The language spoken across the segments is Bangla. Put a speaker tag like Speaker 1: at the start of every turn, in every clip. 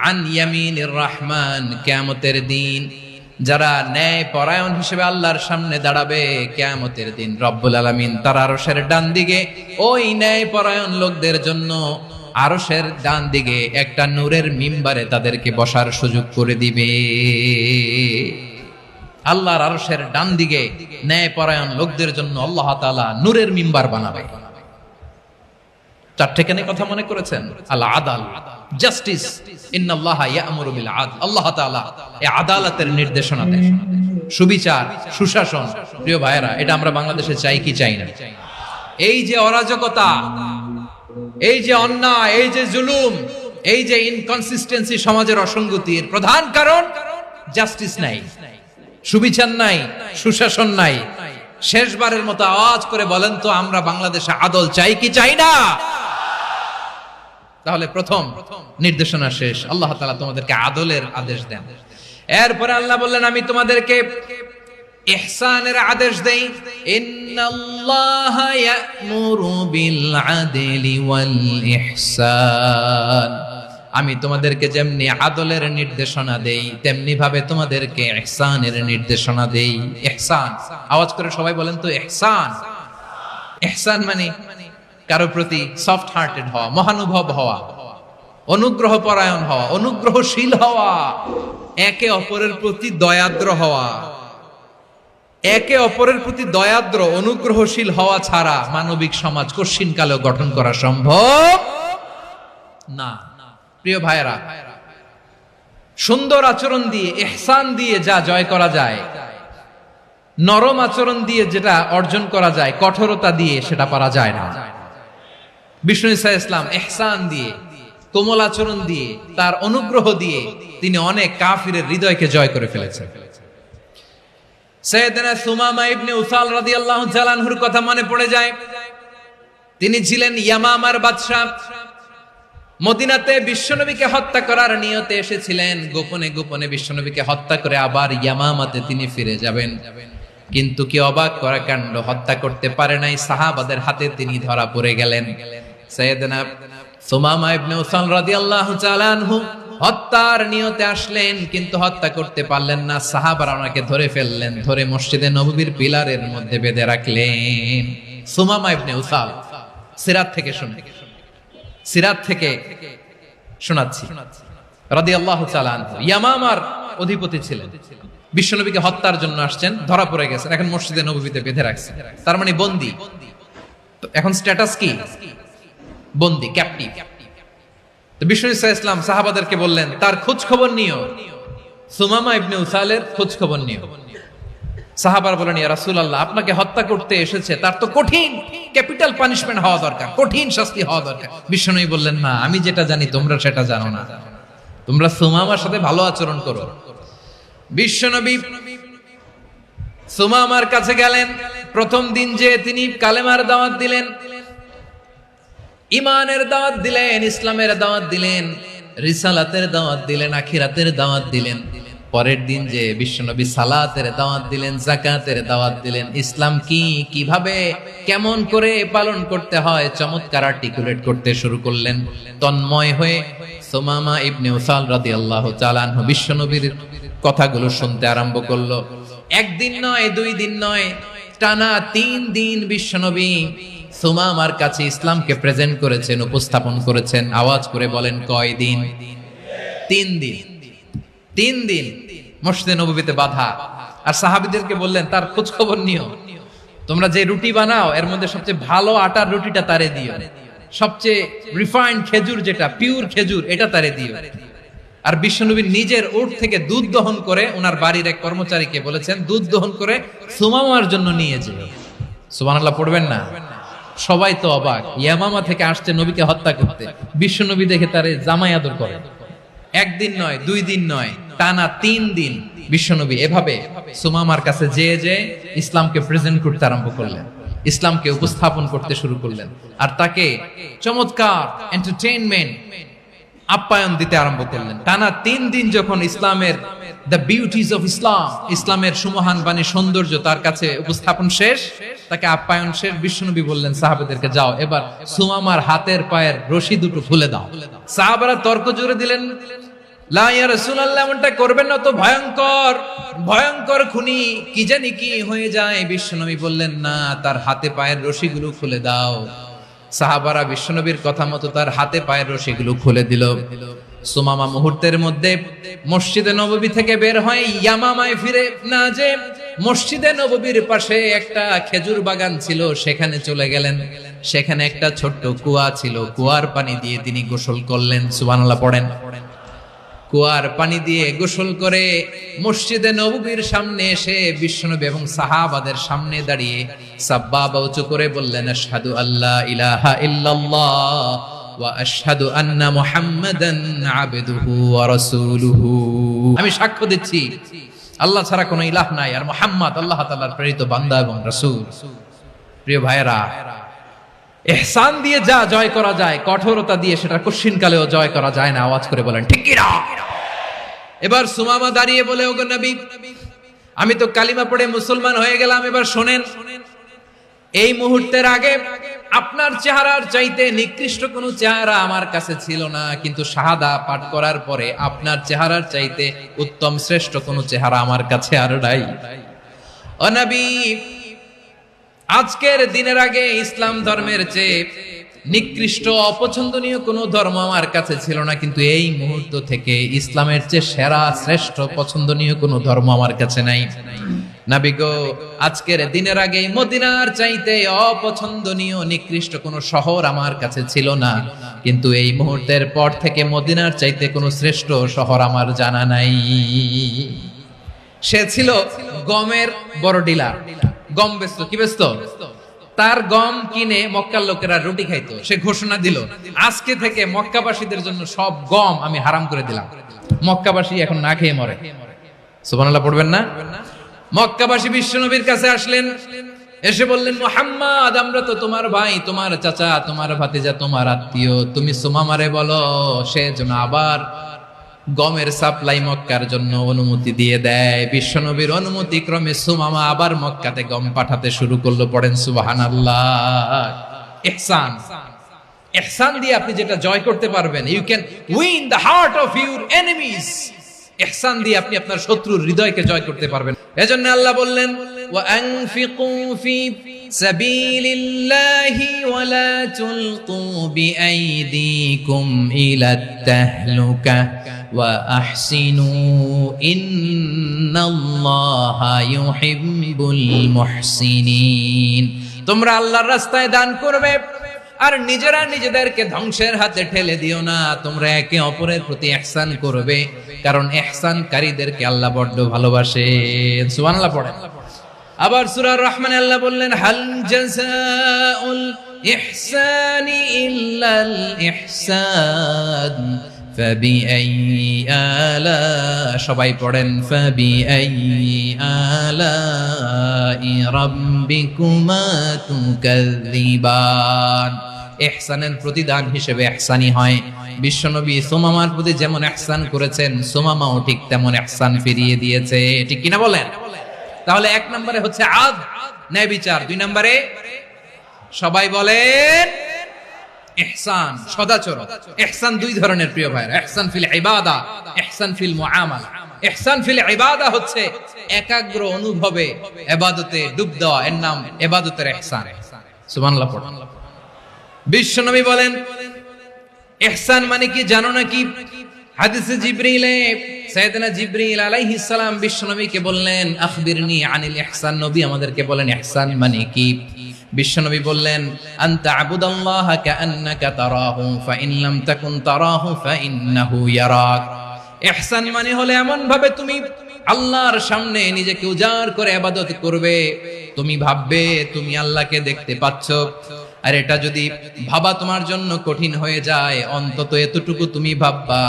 Speaker 1: আন ইয়ামিনির রহমান, কিয়ামতের দিন যারা ন্যায় পরায়ণ হিসেবে আল্লাহর সামনে দাঁড়াবে কিয়ামতের দিন, রব্বুল আলামিন তার আরশের ডান দিকে ওই ন্যায় পরায়ণ লোকদের জন্য আরশের ডান দিকে একটা নূরের মিম্বারে তাদেরকে বসার সুযোগ করে দিবে। আল্লাহর আরশের ডান দিকে ন্যায় পরায়ণ লোকদের জন্য আল্লাহ তাআলা নূরের মিম্বার বানাবে। চারটেখানে কথা মনে করেছেন? আল আদাল, জাস্টিস, ইন্নাল্লাহা ইয়া'মুরু বিল আদল। আল্লাহ তাআলা এই আদালতের নির্দেশনা দেন, সুবিচার, সুশাসন। প্রিয় ভাইয়েরা, এটা আমরা বাংলাদেশে চাই কি চাই না? এই যে অরাজকতা, এই যে অন্যায়, এই যে জুলুম, এই যে ইনকনসিস্টেন্সি, সমাজের অসঙ্গতির প্রধান কারণ জাস্টিস নাই, সুবিচার নাই, সুশাসন নাই। শেষবারের মতো আওয়াজ করে বলেন তো, আমরা বাংলাদেশে আদল চাই কি চাই না? তাহলে প্রথম নির্দেশনা শেষ, আল্লাহ তাআলা তোমাদেরকে আদলের আদেশ দেন। এরপরে আল্লাহ বললেন, আমি তোমাদেরকে ইহসানের আদেশ দেই। ইন্নাল্লাহা ইয়া'মুরু বিল আদলি ওয়াল ইহসান। আমি তোমাদেরকে যেমনি আদলের নির্দেশনা দেই, তেমনি ভাবে তোমাদেরকে ইহসানের নির্দেশনা দেই। ইহসান, আওয়াজ করে সবাই বলেন তো ইহসান। ইহসান মানে কারো প্রতি সফট হার্টেড হওয়া, মহানুভব হওয়া, অনুগ্রহ পরায়ণ হওয়া, অনুগ্রহশীল হওয়া, একে অপরের প্রতি দয়াদ্র হওয়া। একে অপরের প্রতি দয়াদ্র, অনুগ্রহশীল হওয়া ছাড়া মানবিক সমাজ কশিনকালেও গঠন করা সম্ভব না। প্রিয় ভাইয়েরা, সুন্দর আচরণ দিয়ে, ইহসান দিয়ে যা জয় করা যায়, নরম আচরণ দিয়ে যেটা অর্জন করা যায়, কঠোরতা দিয়ে সেটা পারা যায় না। বিষ্ণু ঈসা ইসলাম ইহসান দিয়ে, কোমল আচরণ দিয়ে, তার অনুগ্রহ দিয়ে তিনি অনেক কাফিরের হৃদয়কে জয় করে ফেলেছেন। সাইয়েদনা সুমামা ইবনে উসাল রাদিয়াল্লাহু তাআলা আনহুর কথা মনে পড়ে যায়। তিনি ছিলেন ইয়ামামার বাদশা। মদিনাতে বিশ্বনবীকে হত্যা করার নিয়তে এসেছিলেন। গোপনে গোপনে বিশ্বনবীকে হত্যা করে আবার ইয়ামামাতে তিনি ফিরে যাবেন। কিন্তু কি অবাক করা কাণ্ড, হত্যা করতে পারে নাই, সাহাবাদের হাতে তিনি ধরা পড়ে গেলেন। সাইয়েদনা সুমামা ইবনে উসাল রাদিয়াল্লাহু তাআলা আনহু হত্যার নিয়তে আসলেন, কিন্তু হত্যা করতে পারলেন না। সাহাবারা ওনাকে ধরে ফেললেন, ধরে মসজিদে নববীর পিলারের মধ্যে বেঁধে রাখলেন। সুমামা ইবনে উসাল, সিরাত থেকে শুনে, সিরাত থেকে শোনাচ্ছি, রাদিয়াল্লাহু তাআলা আনহু ইয়ামামার অধিপতি ছিলেন। বিশ্বনবীকে হত্যার জন্য আসছেন, ধরা পড়ে গেছেন, এখন মসজিদে নববীতে বেঁধে রাখছেন। তার মানে বন্দী। এখন স্ট্যাটাস কি? বন্দী, ক্যাপটিভ। তো বিষ্ণু ঈসা ইসলাম সাহাবাদেরকে বললেন, তার খোঁজ খবর নিও, সুমামা ইবনে উসালের খোঁজ খবর নিও। সাহাবারা বলেন, ইয়া রাসূলুল্লাহ, আপনাকে হত্যা করতে এসেছে, তার তো কঠিন ক্যাপিটাল পানিশমেন্ট হওয়া দরকার, কঠিন শাস্তি হওয়া দরকার। বিশ্বনবী বললেন, না, আমি যেটা জানি তোমরা সেটা জানো না, তোমরা সুমামার সাথে ভালো আচরণ করো। বিশ্বনবী সুমামার কাছে গেলেন। প্রথম দিন যে তিনি কালেমার দাওয়াত দিলেন, ইমানের দাওয়াত দিলেন, ইসলামের দাওয়াত দিলেন, রিসালাতের দাওয়াত দিলেন, আখিরাতের দাওয়াত দিলেন। পরের দিন যে বিশ্বনবী সালাতের দাওয়াত দিলেন, যাকাতের দাওয়াত দিলেন, ইসলাম কি, কিভাবে, কেমন করে পালন করতে হয় চমৎকার আর্টিকুলেট করতে শুরু করলেন। তন্ময় হয়ে সুমামা ইবনে উসাল রাদিয়াল্লাহু তাআলা আনহু বিশ্বনবীর কথাগুলো শুনতে আরম্ভ করলো। একদিন নয়, দুই দিন নয়, টানা 3 দিন বিশ্বনবী সুমামার কাছে ইসলামকে প্রেজেন্ট করেছেন, উপস্থাপন করেছেন। আওয়াজ করে বলেন, কয় দিন? 3 দিন। 3 দিন মসজিদে নববীতে বাঁধা। আর সাহাবীদেরকে বললেন, তার খোঁজ খবর নিও, তোমরা যে রুটি বানাও এর মধ্যে সবচেয়ে ভালো আটার রুটিটা তারে দিও, সবচেয়ে রিফাইন্ড খেজুর, যেটা পিওর খেজুর, এটা তারে দিও। আর বিশ্বনবী নিজের উট থেকে দুধ দহন করে ওনার বাড়ির এক কর্মচারীকে বলেছেন, দুধ দহন করে সুমামার জন্য নিয়ে যেও। সুবহানাল্লাহ পড়বেন না? সবাই তো অবাক, ইয়ামামা থেকে আসছে নবীকে হত্যা করতে, বিশ্বনবী দেখে তারে জামাই আদর করে। একদিন নয়, 2 দিন নয়, টানা 3 দিন বিশ্বনবী এভাবে সুমামার কাছে যে ইসলামকে প্রেজেন্ট করতে আরম্ভ করলেন, ইসলামকে উপস্থাপন করতে শুরু করলেন। আর তাকে চমৎকার এন্টারটেইনমেন্ট, আপ্যায়ন দিতে আরম্ভ করলেন। টানা 3 দিন যখন ইসলামের দ্য বিউটিজ অফ ইসলাম, ইসলামের সুমহান বাণী সৌন্দর্য তার কাছে উপস্থাপন শেষ, তাকে আপ্যায়ন শেষ, বিশ্বনবী বললেন সাহাবাদেরকে, যাও এবার সুমামার হাতের পায়ের রশি দুটো খুলে দাও। সাহাবারা তর্ক জুড়ে দিলেন, লা ইয়া রাসূলুল্লাহ, এমনটা করবেন না, তো ভয়ঙ্কর ভয়ঙ্কর খুনি, কি জানি কি হয়ে যায়। বিশ্বনবী বললেন, না, তার হাতে পায়ের রশিগুলো খুলে দাও। সাহাবারা বিশ্বনবীর কথা মতো তার হাতে পায়ের রশিগুলো খুলে দিল। সুমামা মুহূর্তের মধ্যে মসজিদে নববী থেকে বের হয়, ইয়ামামায় ফিরে না যে মসজিদে নববীর পাশে একটা খেজুর বাগান ছিল, সেখানে চলে গেলেন। সেখানে একটা ছোট্ট কুয়া ছিল, কুয়ার পানি দিয়ে তিনি গোসল করলেন। সুবহানাল্লাহ পড়েন। কুয়ার পানি দিয়ে গোসল করে মসজিদে নববীর সামনে এসে বিশ্বনবী এবং সাহাবাদের সামনে দাঁড়িয়ে সাব্বাবা উঁচু করে বললেন, আশহাদু আল্লা ইলাহা ইল্লাল্লাহ ওয়া আশহাদু আন্না মুহাম্মাদান আবদুহু ওয়া রাসূলুহু। আমি সাক্ষ্য দিচ্ছি আল্লাহ ছাড়া কোনো ইলাহ নাই, আর মুহাম্মদ আল্লাহ তাআলার প্রেরিত বান্দা এবং রাসূল। প্রিয় ভাইয়েরা, ইহসান দিয়ে যা জয় করা যায়, কঠোরতা দিয়ে সেটা কঠিনকালেও জয় করা যায় না। আওয়াজ করে বলেন ঠিক কি না? এবার সুমামা দাঁড়িয়ে বলে, ওগো নবী, আমি তো কালিমা পড়ে মুসলমান হয়ে গেলাম, এবার শোনেন, এই মুহূর্তের আগে আপনার চেহারার চাইতে নিকৃষ্ট কোনো চেহারা আমার কাছে ছিল না, কিন্তু শাহাদা পাঠ করার পরে আপনার চেহারার চাইতে উত্তম শ্রেষ্ঠ কোনো চেহারা আমার কাছে আর নাই। ও নবী, আজকের দিনের আগে ইসলাম ধর্মের চেয়ে নিকৃষ্ট অপছন্দনীয় কোনো ধর্ম আমার কাছে ছিল না, কিন্তু এই মুহূর্ত থেকে ইসলামের চেয়ে সেরা শ্রেষ্ঠ পছন্দনীয় কোনো ধর্ম আমার কাছে নাই। নবী গো, আজকের দিনের আগে মদিনার চাইতে অপছন্দনীয় নিকৃষ্ট কোনো শহর আমার কাছে ছিল না, কিন্তু এই মুহূর্তের পর থেকে মদিনার চাইতে কোনো শ্রেষ্ঠ শহর আমার জানা নাই। সে ছিল গমের বড় ডিলার, গম বেচতো। কি বেচতো? তার গম কিনে মক্কার লোকেরা রুটি খাইতো। সে ঘোষণা দিল, আজকে থেকে মক্কাবাসীদের জন্য সব গম আমি হারাম করে দিলাম, মক্কাবাসী এখন না খেয়ে মরে। সুবহানাল্লাহ পড়বেন না? মক্কাবাসী বিশ্বনবীর কাছে আসলেন, এসে বললেন, মুহাম্মদ, আমরা তো তোমার ভাই, তোমার চাচা, তোমার ভাতিজা, তোমার আত্মীয়, তুমি সুমামারে বলো সে যেন আবার গমের সাপ্লাই মক্কার জন্য অনুমতি দিয়ে দেয়। বিশ্বনবীর অনুমতি ক্রমে সুমামা আবার মক্কাতে গম পাঠাতে শুরু করলো। পড়েন সুবহানাল্লাহ। ইহসান, ইহসান দিয়ে আপনি যেটা জয় করতে পারবেন, you can win the heart of your enemies. ইহসান দিয়ে আপনি আপনার শত্রুর হৃদয়কে জয় করতে পারবেন। এজন্য আল্লাহ বললেন, ওয়া আনফিকু ফি সাবিলিল্লাহি ওয়া লা তুলকু বিআইদিকুম ইলাত তাহলুকা ওয়া আহসিনু ইন্নাল্লাহা ইউহিব্বুল মুহসিনিন। তোমরা আল্লাহর রাস্তায় দান করবে আর নিজেরা নিজেদেরকে ধ্বংসের হাতে ঠেলে দিও না। তোমরা একে অপরের প্রতি ইহসান করবে, কারণ ইহসানকারীদেরকে আল্লাহ বড় ভালোবাসেন। সুবহানাল্লাহ পড়েন। আবার সূরা রহমানে আল্লাহ বললেন, হাল জাযাউল ইহসানি ইল্লাল ইহসান ফাবিআইয়ি আলা, সবাই পড়েন, ফাবিআইয়ি আলাই রাব্বিকুমা তুকাযযিবান। ইহসানের প্রতিদান হিসেবে ইহসানি হয়। বিশ্বনবী সুমামার প্রতি যেমন ইহসান করেছেন, সুমামাও ঠিক তেমন ইহসান ফিরিয়ে দিয়েছে। ঠিক কিনা বলেন? তাহলে 1 নম্বরে হচ্ছে আদ, ন্যায় বিচার। 2 নম্বরে সবাই বলেন ইহসান, সদাচরণ। ইহসান 2 ধরনের প্রিয় ভাইরা, ইহসান ফিল ইবাদা, ইহসান ফিল মুআমালা। ইহসান ফিল ইবাদা হচ্ছে একাগ্র অনুভবে ইবাদতে ডুব দেওয়া, এর নাম ইবাদতের ইহসান। সুবহানাল্লাহ পড়ুন। বিশ্বনবী বলেন, ইহসান মানে কি জানো নাকি? হাদিসে জিবরিলে সাইয়েদনা জিবরিল আলাইহিস সালাম বিশ্বনবীকে বললেন, আখবিরনি আনিল ইহসান। নবী আমাদেরকে বলেন ইহসান মানে কি? বিশ্বনবী বললেন, আনতা আবুদাল্লাহা কাআন্নাকা তারাহু ফাইন লাম তাকুন তারাহু ফাইন্নাহু ইয়ারাক। ইহসান মানে হলো এমন ভাবে তুমি আল্লাহর সামনে নিজেকে উজাড় করে ইবাদত করবে, তুমি ভাববে তুমি আল্লাহকে দেখতে পাচ্ছ। আর এটা যদি ভাবা তোমার জন্য কঠিন হয়ে যায়, অন্তত এতটুকু তুমি ভাববা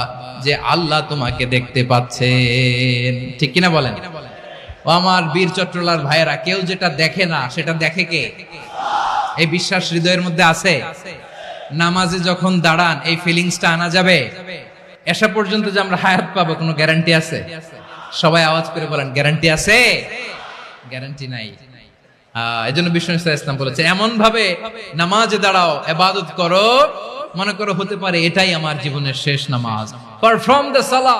Speaker 1: যে আল্লাহ তোমাকে দেখতে পাচ্ছেন। ঠিক কিনা বলেন? ও আমার বীর চট্টলার ভাইয়েরা, কেউ যেটা দেখে না সেটা দেখে কে? এই বিশ্বাস হৃদয়ের মধ্যে আছে? নামাজে যখন দাঁড়ান এই ফিলিংসটা আনা যাবে? এসা পর্যন্ত যে আমরা হায়াত পাবো কোনো গ্যারান্টি আছে? সবাই আওয়াজ করে বলেন, গ্যারান্টি আছে? গ্যারান্টি নাই। এজন্য বিষ্ণু ইসলাম বলেছে, এমন ভাবে নামাজে দাঁড়াও, ইবাদত করো, মনে করো হতে পারে এটাই আমার জীবনের শেষ নামাজ। Perform the Salah